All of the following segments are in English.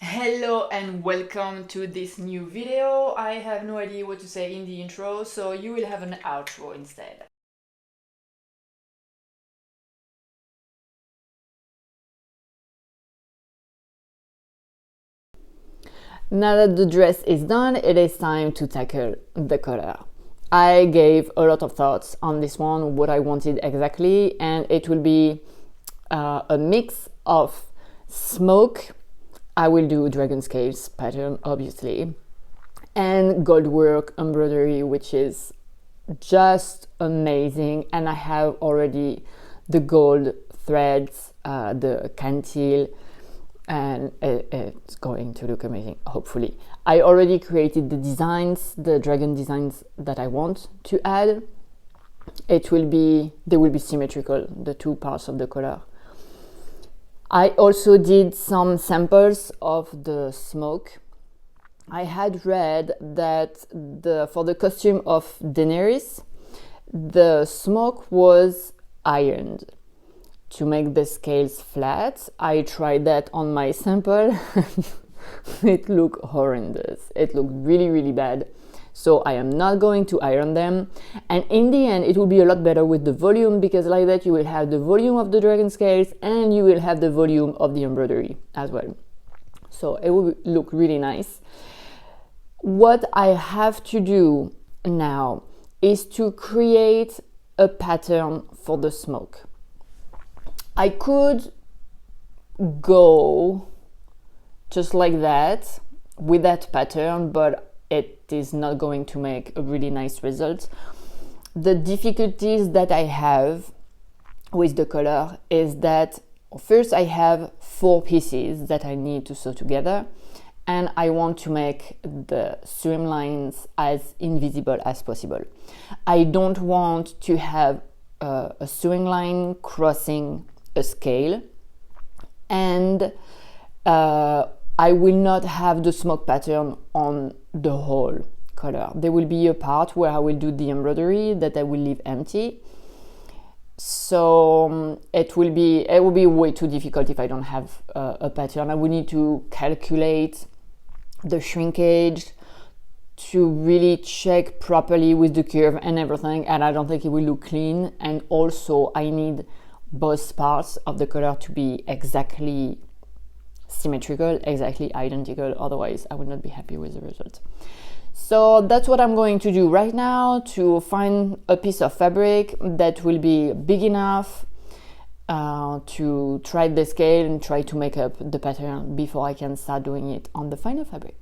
Hello and welcome to this new video. I have no idea what to say in the intro, so you will have an outro instead. Now that the dress is done, it is time to tackle the color. I gave a lot of thoughts on this one, what I wanted exactly, and it will be a mix of smoke. I will do dragon scales pattern, obviously, and Goldwork embroidery, which is just amazing. And I have already the gold threads, the cantil, and it's going to look amazing, hopefully. I already created the designs, the dragon designs that I want to add. They will be symmetrical, the two parts of the color. I also did some samples of the smoke. I had read that for the costume of Daenerys, the smoke was ironed to make the scales flat. I tried that on my sample. It looked horrendous. It looked really, really bad. So I am not going to iron them. And in the end, it will be a lot better with the volume, because like that you will have the volume of the dragon scales and you will have the volume of the embroidery as well. So it will look really nice. What I have to do now is to create a pattern for the smoke. I could go just like that with that pattern, but it is not going to make a really nice result. The difficulties that I have with the color is that first I have 4 pieces that I need to sew together, and I want to make the sewing lines as invisible as possible. I don't want to have a sewing line crossing a scale, and I will not have the smoke pattern on the whole color. There will be a part where I will do the embroidery that I will leave empty. So it will be way too difficult if I don't have a pattern. I will need to calculate the shrinkage to really check properly with the curve and everything, and I don't think it will look clean. And also I need both parts of the color to be exactly symmetrical, exactly identical, otherwise I will not be happy with the result. So that's what I'm going to do right now, to find a piece of fabric that will be big enough to try the scale and try to make up the pattern before I can start doing it on the final fabric.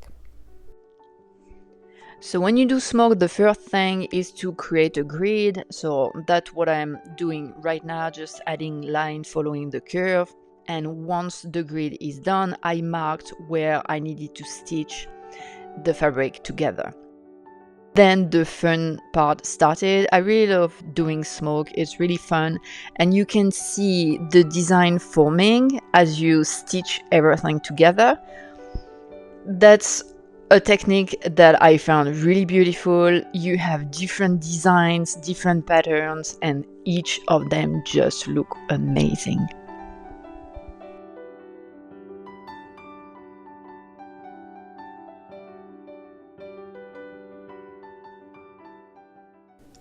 So when you do smoke, the first thing is to create a grid. So that's what I'm doing right now, just adding line following the curve. And once the grid is done, I marked where I needed to stitch the fabric together. Then the fun part started. I really love doing smoke, it's really fun, and you can see the design forming as you stitch everything together. That's a technique that I found really beautiful. You have different designs, different patterns, and each of them just look amazing.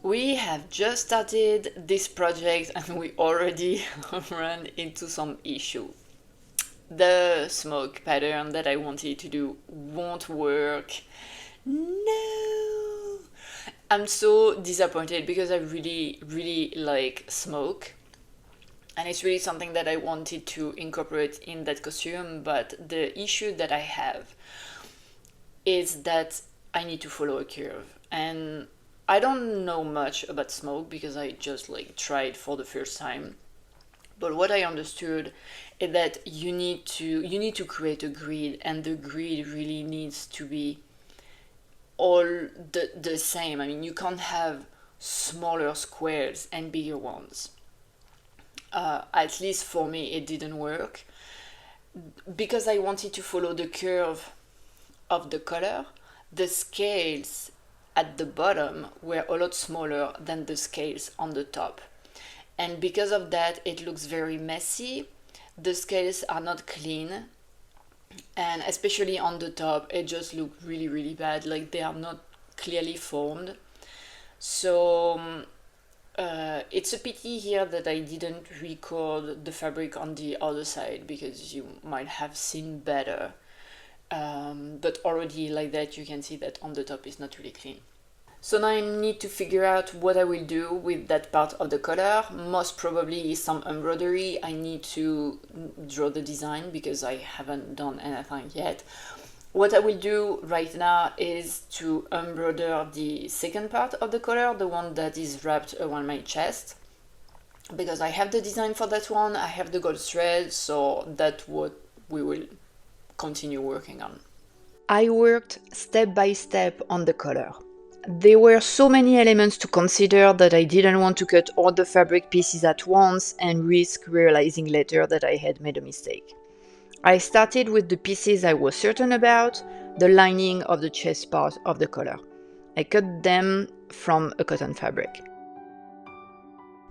We have just started this project and we already run into some issue. The smoke pattern that I wanted to do won't work. No! I'm so disappointed because I really, really like smoke. And it's really something that I wanted to incorporate in that costume, but the issue that I have is that I need to follow a curve. And I don't know much about smoke because I just tried for the first time. But what I understood is that you need to create a grid, and the grid really needs to be all the same. I mean, you can't have smaller squares and bigger ones. At least for me, it didn't work because I wanted to follow the curve of the color. The scales at the bottom were a lot smaller than the scales on the top. And because of that, it looks very messy. The scales are not clean. and especially on the top, it just looked really bad, like they are not clearly formed. So it's a pity here that I didn't record the fabric on the other side, because you might have seen better. But already like that, you can see that on the top is not really clean. So now I need to figure out what I will do with that part of the collar. Most probably some embroidery. I need to draw the design because I haven't done anything yet. What I will do right now is to embroider the second part of the collar, the one that is wrapped around my chest, because I have the design for that one, I have the gold thread, so that's what we will continue working on. I worked step by step on the collar. There were so many elements to consider that I didn't want to cut all the fabric pieces at once and risk realizing later that I had made a mistake. I started with the pieces I was certain about, the lining of the chest part of the collar. I cut them from a cotton fabric.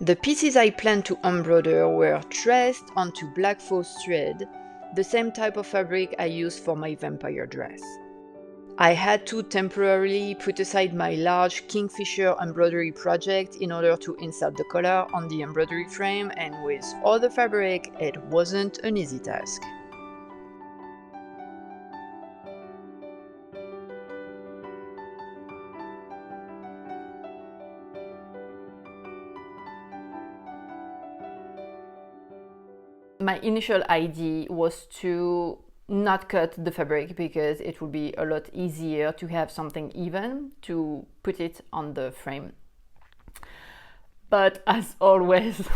The pieces I planned to embroider were traced onto black faux thread, the same type of fabric I used for my vampire dress. I had to temporarily put aside my large kingfisher embroidery project in order to insert the collar on the embroidery frame, and with all the fabric, it wasn't an easy task. My initial idea was to not cut the fabric because it would be a lot easier to have something even to put it on the frame. But as always,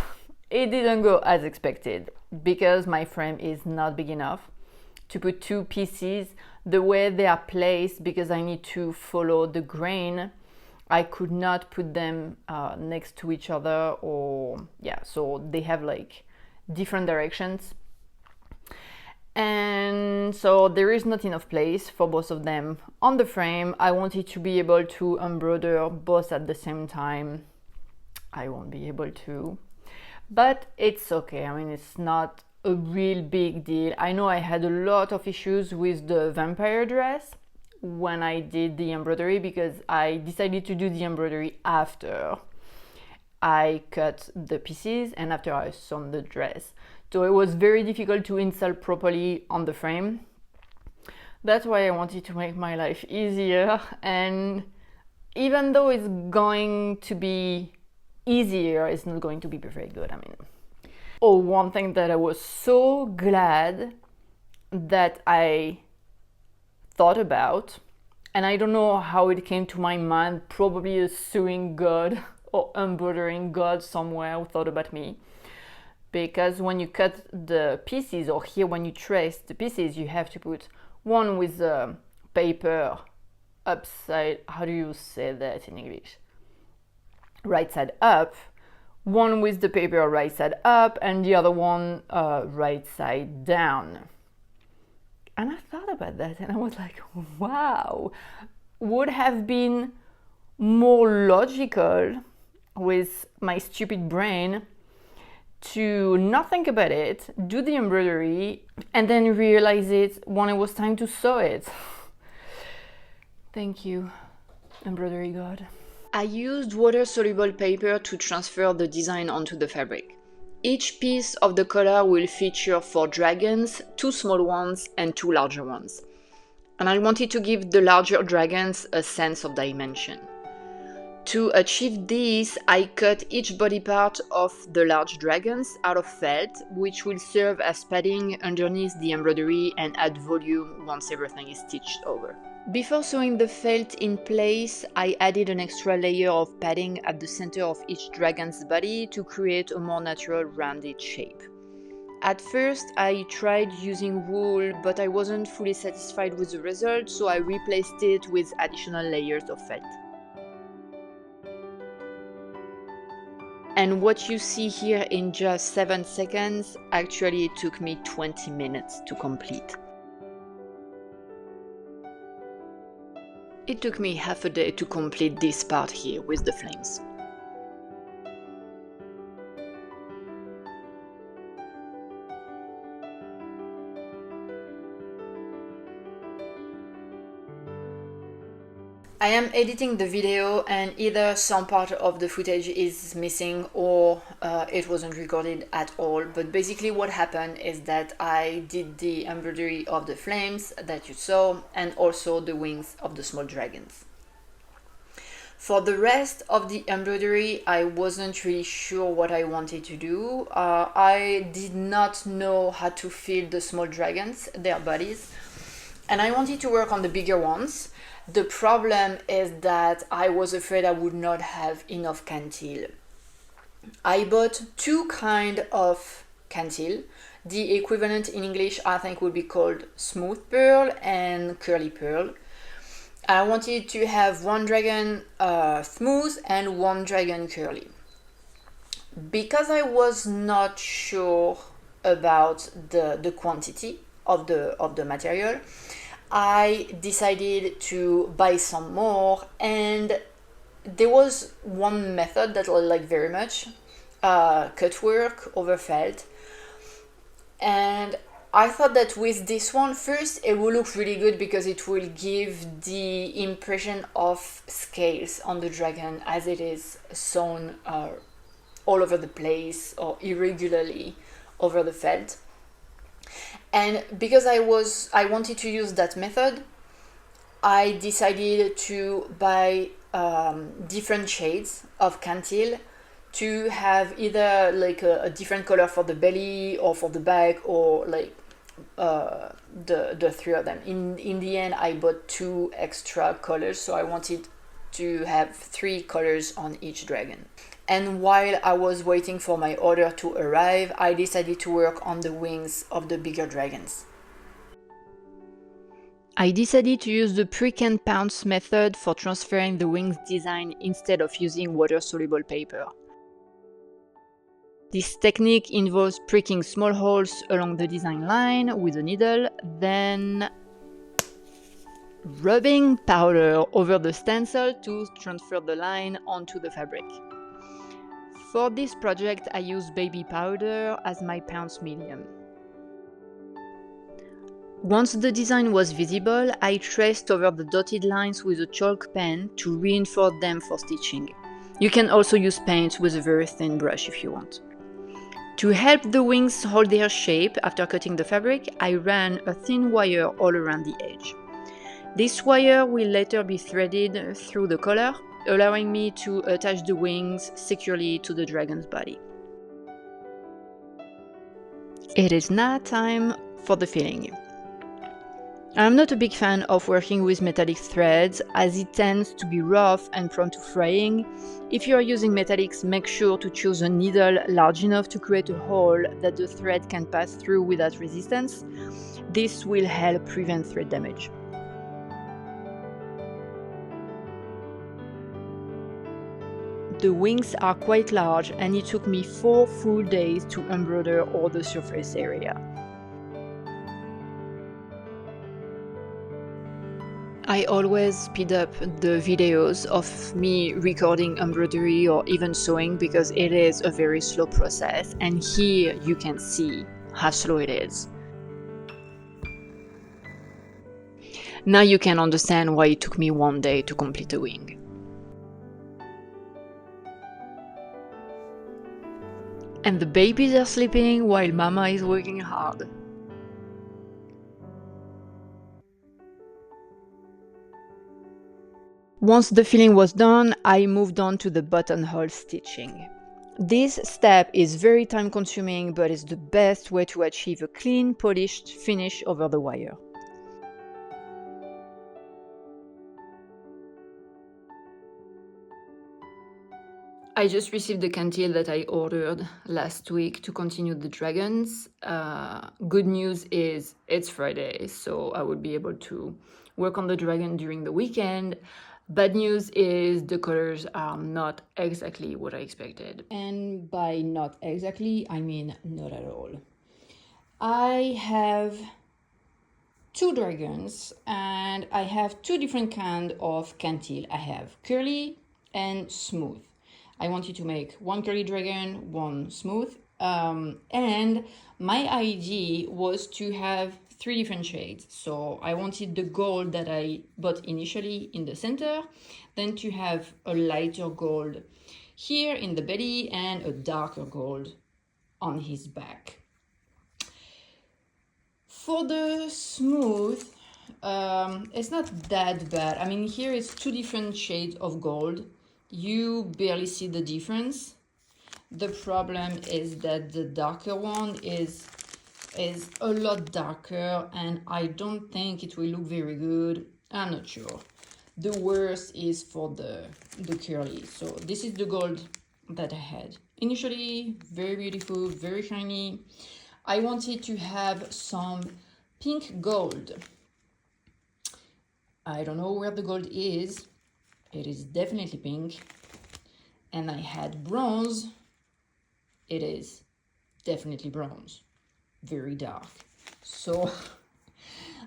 it didn't go as expected because my frame is not big enough to put two pieces the way they are placed, because I need to follow the grain. I could not put them next to each other, or so they have like different directions, and so there is not enough place for both of them on the frame. I wanted to be able to embroider both at the same time. I won't be able to, but it's okay. I mean, it's not a real big deal. I know I had a lot of issues with the vampire dress when I did the embroidery, because I decided to do the embroidery after I cut the pieces and after I sewn the dress. So it was very difficult to install properly on the frame. That's why I wanted to make my life easier, and even though it's going to be easier, it's not going to be very good. I mean, one thing that I was so glad that I thought about, and I don't know how it came to my mind, probably a sewing god or embroidering god somewhere who thought about me. Because when you cut the pieces, or here when you trace the pieces, you have to put one with the paper upside, how do you say that in English? Right side up, one with the paper right side up, and the other one right side down. And I thought about that and I was like, wow, would have been more logical with my stupid brain to not think about it, do the embroidery, and then realize it when it was time to sew it. Thank you, embroidery god. I used water-soluble paper to transfer the design onto the fabric. Each piece of the collar will feature 4 dragons, 2 small ones and 2 larger ones. And I wanted to give the larger dragons a sense of dimension. To achieve this, I cut each body part of the large dragons out of felt, which will serve as padding underneath the embroidery and add volume once everything is stitched over. Before sewing the felt in place, I added an extra layer of padding at the center of each dragon's body to create a more natural rounded shape. At first, I tried using wool, but I wasn't fully satisfied with the result, so I replaced it with additional layers of felt. And what you see here in just 7 seconds, actually it took me 20 minutes to complete. It took me half a day to complete this part here with the flames. I am editing the video and either some part of the footage is missing or it wasn't recorded at all. But basically what happened is that I did the embroidery of the flames that you saw and also the wings of the small dragons. For the rest of the embroidery, I wasn't really sure what I wanted to do. I did not know how to fill the small dragons, their bodies, and I wanted to work on the bigger ones. The problem is that I was afraid I would not have enough cantil. I bought two kinds of cantil. The equivalent in English I think would be called smooth pearl and curly pearl. I wanted to have one dragon smooth and one dragon curly. Because I was not sure about the quantity of the material, I decided to buy some more, and there was one method that I like very much, cut work over felt, and I thought that with this one, first it will look really good because it will give the impression of scales on the dragon as it is sewn all over the place or irregularly over the felt. And because I wanted to use that method, I decided to buy different shades of cantil to have either like a different color for the belly or for the back, or like the three of them. In the end, I bought 2 extra colors, so I wanted to have 3 colors on each dragon. And while I was waiting for my order to arrive, I decided to work on the wings of the bigger dragons. I decided to use the prick and pounce method for transferring the wings design instead of using water-soluble paper. This technique involves pricking small holes along the design line with a needle, then rubbing powder over the stencil to transfer the line onto the fabric. For this project, I used baby powder as my pounce medium. Once the design was visible, I traced over the dotted lines with a chalk pen to reinforce them for stitching. You can also use paint with a very thin brush if you want. To help the wings hold their shape after cutting the fabric, I ran a thin wire all around the edge. This wire will later be threaded through the collar, allowing me to attach the wings securely to the dragon's body. It is now time for the filling. I'm not a big fan of working with metallic threads as it tends to be rough and prone to fraying. If you are using metallics, make sure to choose a needle large enough to create a hole that the thread can pass through without resistance. This will help prevent thread damage. The wings are quite large and it took me 4 full days to embroider all the surface area. I always speed up the videos of me recording embroidery or even sewing because it is a very slow process, and here you can see how slow it is. Now you can understand why it took me 1 day to complete a wing. And the babies are sleeping while Mama is working hard. Once the filling was done, I moved on to the buttonhole stitching. This step is very time consuming, but it's the best way to achieve a clean, polished finish over the wire. I just received the cantil that I ordered last week to continue the dragons. Good news is it's Friday, so I would be able to work on the dragon during the weekend. Bad news is the colors are not exactly what I expected. And by not exactly, I mean not at all. I have 2 dragons and I have 2 different kinds of cantil. I have curly and smooth. I wanted to make 1 curly dragon, 1 smooth, and my idea was to have three different shades. So I wanted the gold that I bought initially in the center, then to have a lighter gold here in the belly and a darker gold on his back. For the smooth, it's not that bad. I mean, here it's two different shades of gold. You barely see the difference. The problem is that the darker one is a lot darker, and I don't think it will look very good. I'm not sure. The worst is for the curly. So this is the gold that I had. Initially, very beautiful, very shiny. I wanted to have some pink gold. I don't know where the gold is. It is definitely pink. And I had bronze. It is definitely bronze. Very dark. So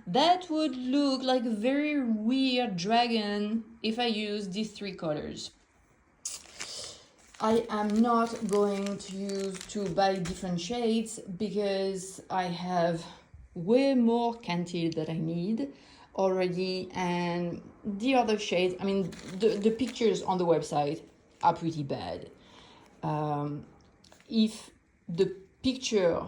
that would look like a very weird dragon if I use these three colors. I am not going to buy different shades because I have way more cantil that I need already, and the other shades, I mean, the pictures on the website are pretty bad. If the picture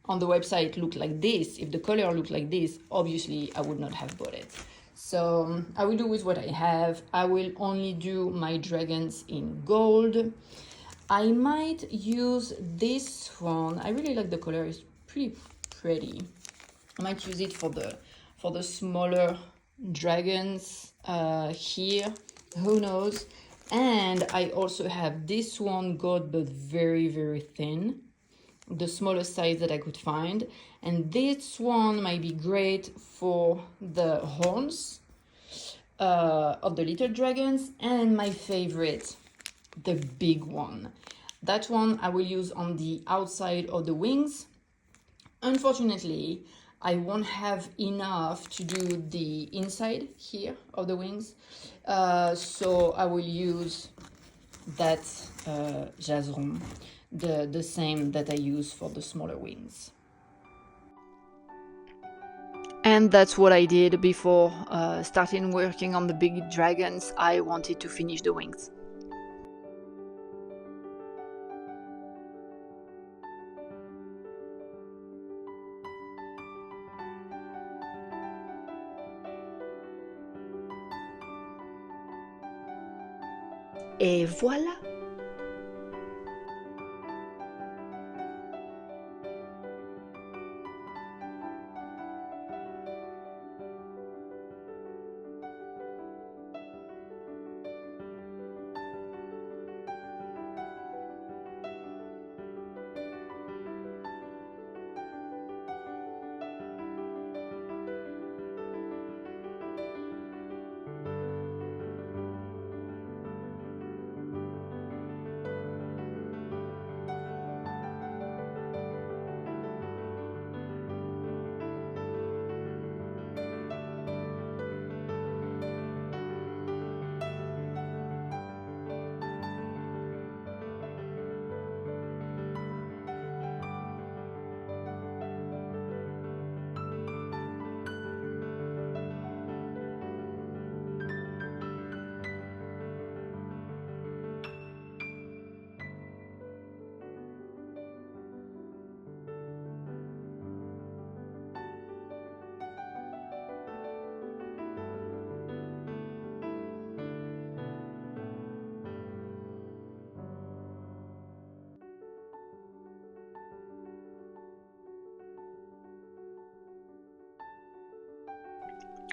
on the website looked like this, if the color looked like this, obviously I would not have bought it. So I will do with what I have. I will only do my dragons in gold. I might use this one. I really like the color, it's pretty pretty. I might use it for the smaller dragons here, who knows. And I also have this one gold, but very, very thin, the smallest size that I could find. And this one might be great for the horns of the little dragons. And my favorite, the big one. That one I will use on the outside of the wings. Unfortunately, I won't have enough to do the inside here of the wings. So I will use that jaseron, the same that I use for the smaller wings. And that's what I did before starting working on the big dragons. I wanted to finish the wings. Et voilà!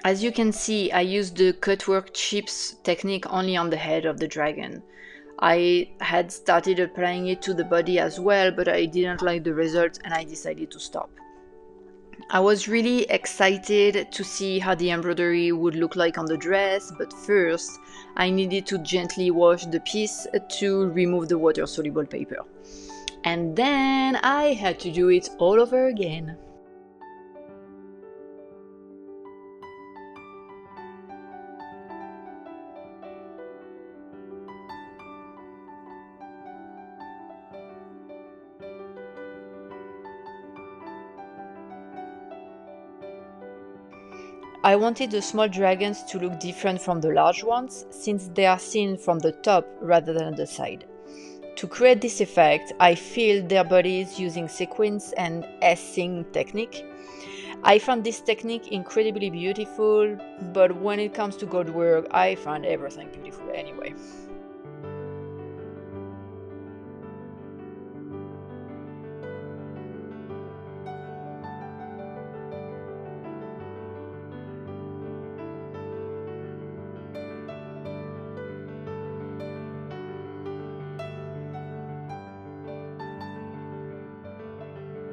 As you can see, I used the cutwork chips technique only on the head of the dragon. I had started applying it to the body as well, but I didn't like the result and I decided to stop. I was really excited to see how the embroidery would look like on the dress, but first I needed to gently wash the piece to remove the water-soluble paper. And then I had to do it all over again. I wanted the small dragons to look different from the large ones, since they are seen from the top rather than the side. To create this effect, I filled their bodies using sequins and S-Sing technique. I found this technique incredibly beautiful, but when it comes to Goldwork, I find everything beautiful anyway.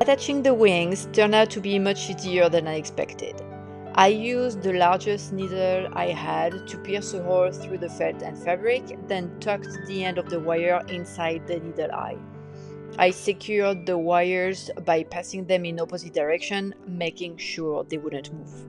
Attaching the wings turned out to be much easier than I expected. I used the largest needle I had to pierce a hole through the felt and fabric, then tucked the end of the wire inside the needle eye. I secured the wires by passing them in opposite direction, making sure they wouldn't move.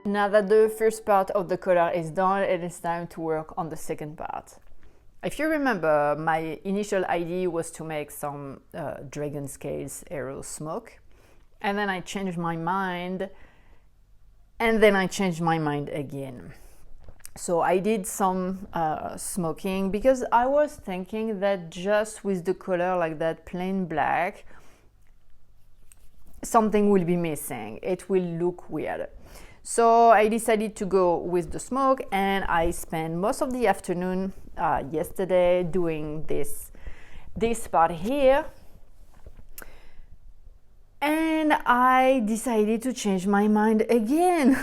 Now that the first part of the collar is done, it is time to work on the second part. If you remember, my initial idea was to make some dragon scales arrow smoke, and then I changed my mind, and then I changed my mind again. So I did some smoking because I was thinking that just with the color like that plain black, something will be missing. It will look weird. So I decided to go with the smoke, and I spent most of the afternoon yesterday doing this part here. And I decided to change my mind again.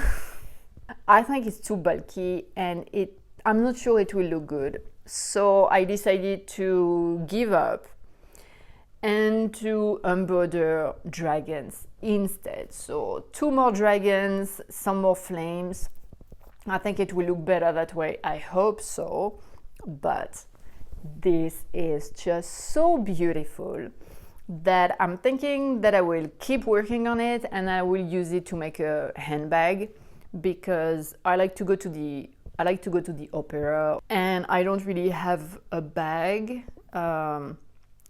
I think it's too bulky and I'm not sure it will look good. So I decided to give up and to embroider dragons instead. So 2 more dragons, some more flames. I think it will look better that way, I hope so. But this is just so beautiful that I'm thinking that I will keep working on it, and I will use it to make a handbag, because I like to go to the opera, and I don't really have a bag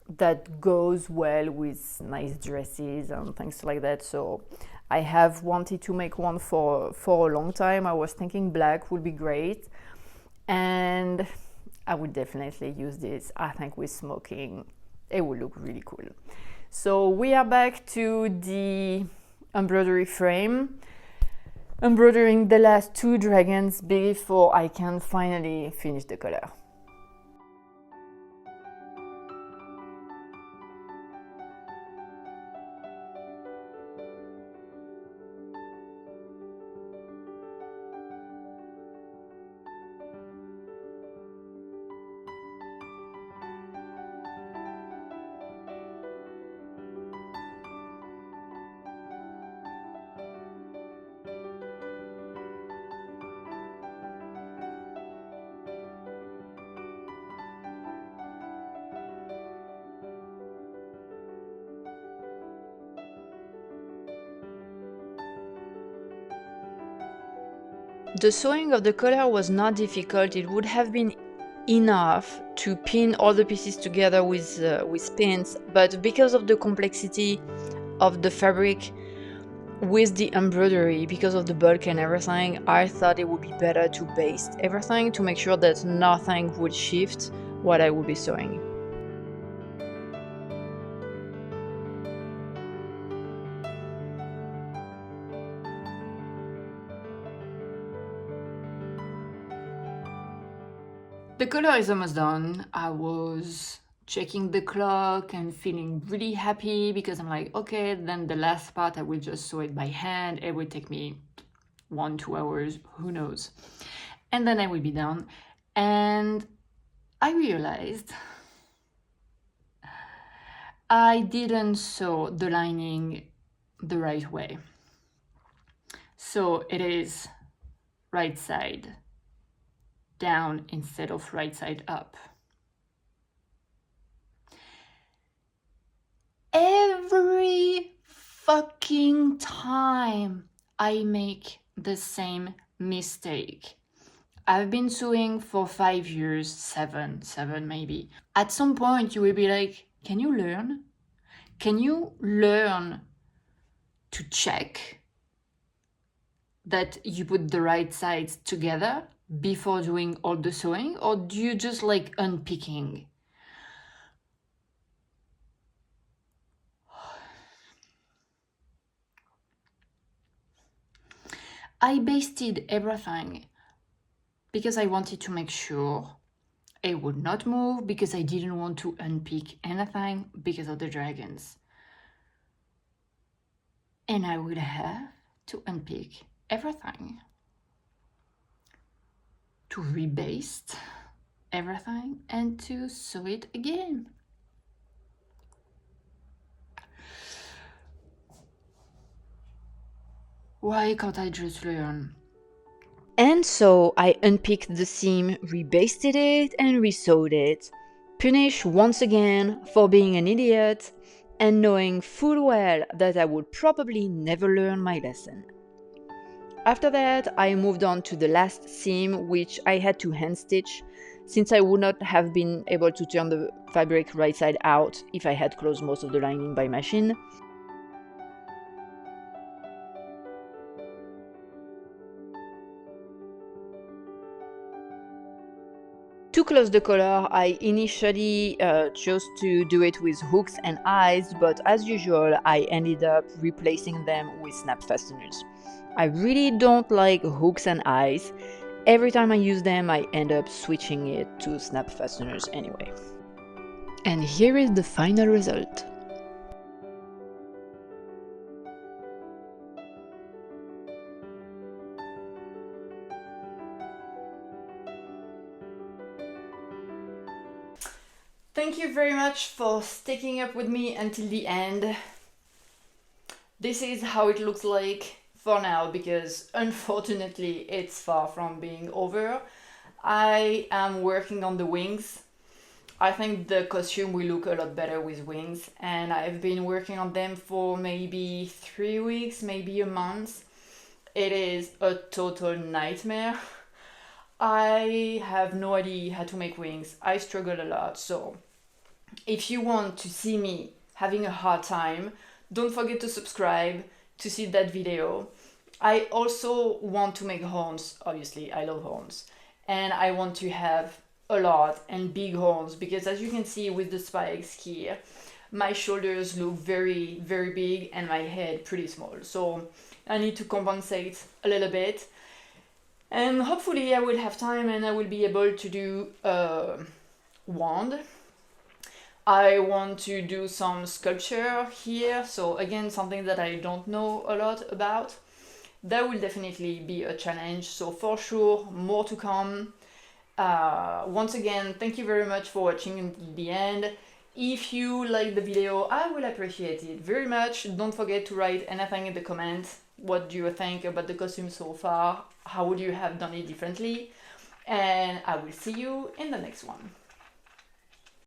that goes well with nice dresses and things like that. So I have wanted to make one for a long time. I was thinking black would be great, and I would definitely use this. I think with smoking it will look really cool. So we are back to the embroidery frame, embroidering the last 2 dragons before I can finally finish the collar. The sewing of the collar was not difficult. It would have been enough to pin all the pieces together with pins, but because of the complexity of the fabric with the embroidery, because of the bulk and everything, I thought it would be better to baste everything to make sure that nothing would shift what I would be sewing. The collar is almost done. I was checking the clock and feeling really happy because I'm like, okay, then the last part I will just sew it by hand. It will take me 1-2 hours, who knows. And then I will be done. And I realized I didn't sew the lining the right way. So it is right side down instead of right side up. Every fucking time I make the same mistake. I've been sewing for 5 years, seven maybe. At some point you will be like, can you learn? Can you learn to check that you put the right sides together before doing all the sewing? Or do you just like unpicking? I basted everything because I wanted to make sure it would not move, because I didn't want to unpick anything because of the dragons. And I would have to unpick everything, to rebaste everything and to sew it again. Why can't I just learn? And so I unpicked the seam, rebasted it and resewed it, punished once again for being an idiot and knowing full well that I would probably never learn my lesson. After that, I moved on to the last seam, which I had to hand stitch, since I would not have been able to turn the fabric right side out if I had closed most of the lining by machine. To close the collar, I initially chose to do it with hooks and eyes, but as usual, I ended up replacing them with snap fasteners. I really don't like hooks and eyes. Every time I use them, I end up switching it to snap fasteners anyway. And here is the final result. Thank you very much for sticking up with me until the end. This is how it looks like for now, because unfortunately it's far from being over. I am working on the wings. I think the costume will look a lot better with wings, and I've been working on them for maybe 3 weeks, maybe a month. It is a total nightmare. I have no idea how to make wings. I struggle a lot, so if you want to see me having a hard time, don't forget to subscribe to see that video. I also want to make horns, obviously, I love horns. And I want to have a lot and big horns, because as you can see with the spikes here, my shoulders look very, very big and my head pretty small. So I need to compensate a little bit. And hopefully I will have time and I will be able to do a wand. I want to do some sculpture here, so again, something that I don't know a lot about. That will definitely be a challenge, so for sure, more to come. Once again, thank you very much for watching until the end. If you like the video, I will appreciate it very much. Don't forget to write anything in the comments. What do you think about the costume so far? How would you have done it differently? And I will see you in the next one.